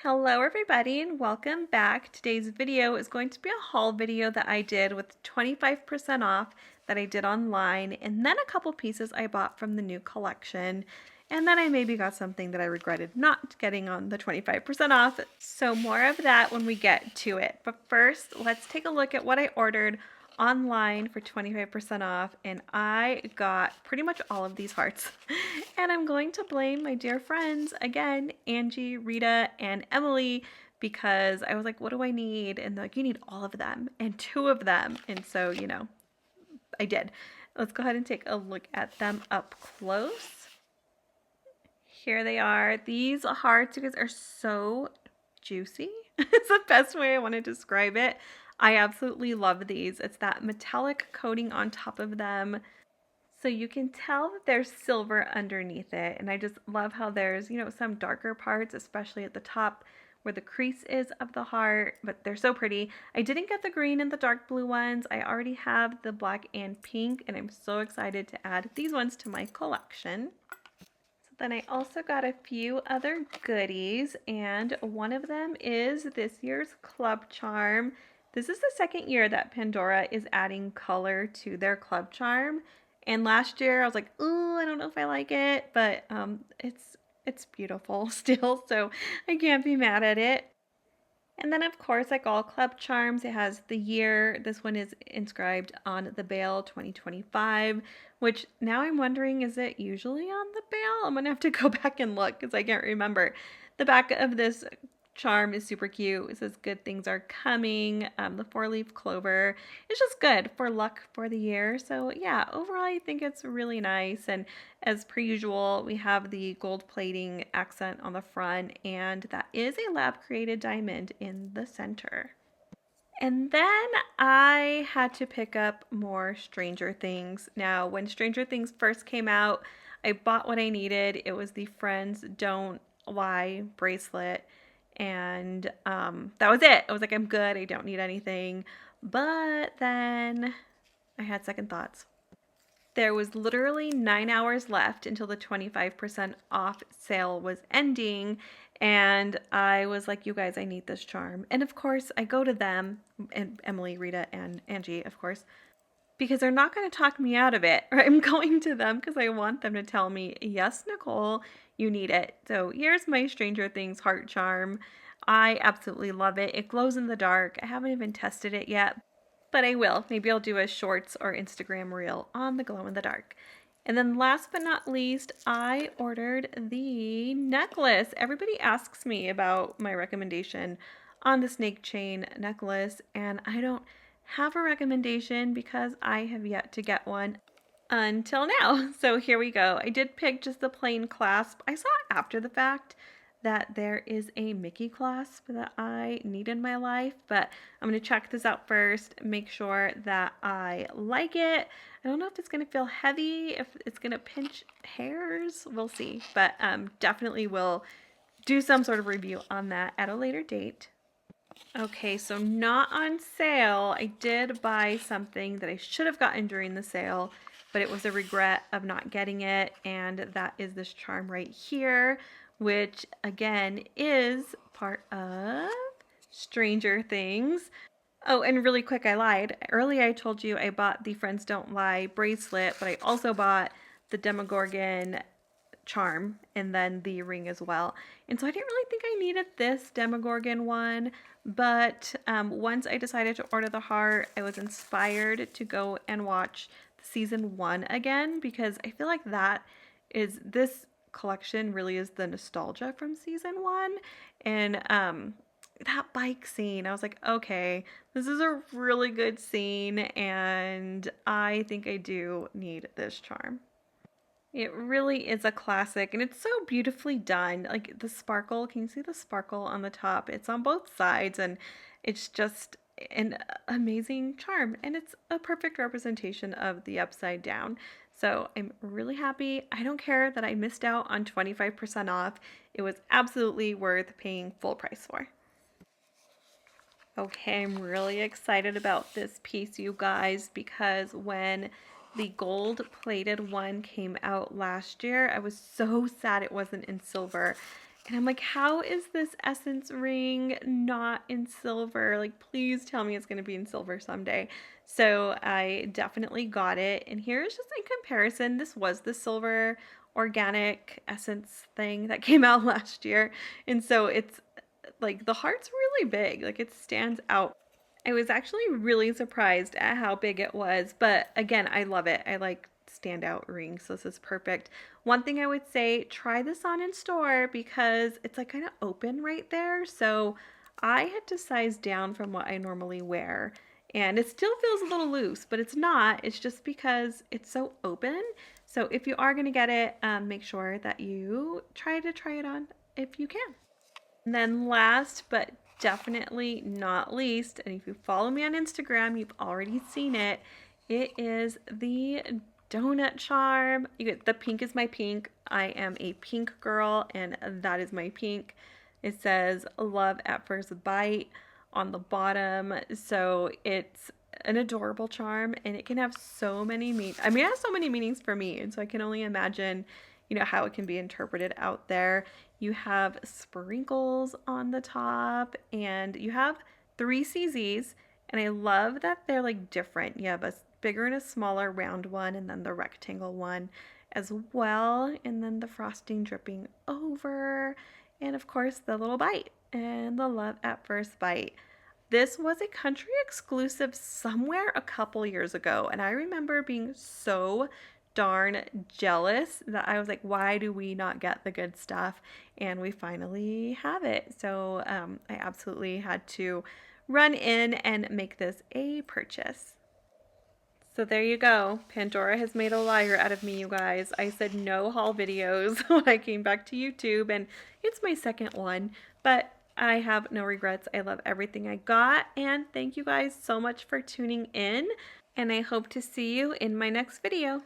Hello everybody and welcome back. Today's video is going to be a haul video that I did with 25% off that I did online, and then a couple pieces I bought from the new collection. And then I maybe got something that I regretted not getting on the 25% off. So more of that when we get to it. But first, let's take a look at what I ordered online for 25% off, and I got pretty much all of these hearts. And I'm going to blame my dear friends again, Angie, Rita, and Emily, because I was like, what do I need? And they're like, you need all of them and two of them. And so, I did. Let's go ahead and take a look at them up close. Here they are. These hearts, you guys, are so juicy. It's the best way I want to describe it. I absolutely love these. It's that metallic coating on top of them. So you can tell that there's silver underneath it. And I just love how there's, some darker parts, especially at the top where the crease is of the heart, but they're so pretty. I didn't get the green and the dark blue ones. I already have the black and pink, and I'm so excited to add these ones to my collection. Then I also got a few other goodies, and one of them is this year's club charm. This is the second year that Pandora is adding color to their club charm. And last year I was like, ooh, I don't know if I like it, but it's beautiful still, so I can't be mad at it. And then, of course, like all club charms, it has the year. This one is inscribed on the bail 2025, which now I'm wondering, is it usually on the bail? I'm going to have to go back and look because I can't remember. The back of this charm is super cute. It says good things are coming. The 4-leaf clover. It's just good for luck for the year. So yeah, overall I think it's really nice. And as per usual, we have the gold plating accent on the front, and that is a lab created diamond in the center. And then I had to pick up more Stranger Things. Now, when Stranger Things first came out, I bought what I needed. It was the Friends Don't Lie bracelet. And that was it. I was like, I'm good. I don't need anything. But then I had second thoughts. There was literally 9 hours left until the 25% off sale was ending. And I was like, you guys, I need this charm. And of course, I go to them, and Emily, Rita, and Angie, of course, because they're not going to talk me out of it. Right? I'm going to them because I want them to tell me, yes, Nicole, you need it. So here's my Stranger Things heart charm. I absolutely love it. It glows in the dark. I haven't even tested it yet, but I will. Maybe I'll do a shorts or Instagram reel on the glow in the dark. And then last but not least, I ordered the necklace. Everybody asks me about my recommendation on the snake chain necklace, and I don't have a recommendation because I have yet to get one until now. So here we go. I did pick just the plain clasp. I saw after the fact that there is a Mickey clasp that I need in my life, but I'm going to check this out first, make sure that I like it. I don't know if it's going to feel heavy, if it's going to pinch hairs. We'll see, but definitely will do some sort of review on that at a later date. Okay, so not on sale. I did buy something that I should have gotten during the sale, but it was a regret of not getting it, and that is this charm right here, which again is part of Stranger Things. Oh, and really quick, I lied. Earlier I told you I bought the Friends Don't Lie bracelet, but I also bought the Demogorgon charm and then the ring as well. And so I didn't really think I needed this Demogorgon one, but once I decided to order the heart, I was inspired to go and watch season 1 again, because I feel like this collection really is the nostalgia from season 1. And that bike scene, I was like, okay, this is a really good scene, and I think I do need this charm. It really is a classic, and it's so beautifully done. Like the sparkle, can you see the sparkle on the top? It's on both sides, and it's just an amazing charm, and it's a perfect representation of the upside down. So I'm really happy. I don't care that I missed out on 25% off. It was absolutely worth paying full price for. Okay, I'm really excited about this piece, you guys, because when the gold plated one came out last year, I was so sad it wasn't in silver. And I'm like, how is this essence ring not in silver? Like, please tell me it's going to be in silver someday. So I definitely got it. And here's just in comparison, this was the silver organic essence thing that came out last year. And so it's like the heart's really big, like it stands out. I was actually really surprised at how big it was, but again, I love it. I like standout rings, so this is perfect. One thing I would say, try this on in store because it's like kind of open right there. So I had to size down from what I normally wear. And it still feels a little loose, but it's not. It's just because it's so open. So if you are going to get it, make sure that you try it on if you can. And then last but definitely not least, and if you follow me on Instagram, you've already seen it. It is the donut charm. You get the pink is my pink. I am a pink girl, and that is my pink. It says love at first bite on the bottom. So it's an adorable charm, and it can have so many meanings. I mean, it has so many meanings for me, and so I can only imagine, how it can be interpreted out there. You have sprinkles on the top, and you have three CZs, and I love that they're like different. You have a bigger and a smaller round one, and then the rectangle one as well, and then the frosting dripping over, and of course the little bite and the love at first bite. This was a country exclusive somewhere a couple years ago, and I remember being so darn jealous that I was like, why do we not get the good stuff? And we finally have it. So I absolutely had to run in and make this a purchase. So there you go. Pandora has made a liar out of me, you guys. I said no haul videos when I came back to YouTube, and it's my second one, but I have no regrets. I love everything I got, and thank you guys so much for tuning in, and I hope to see you in my next video.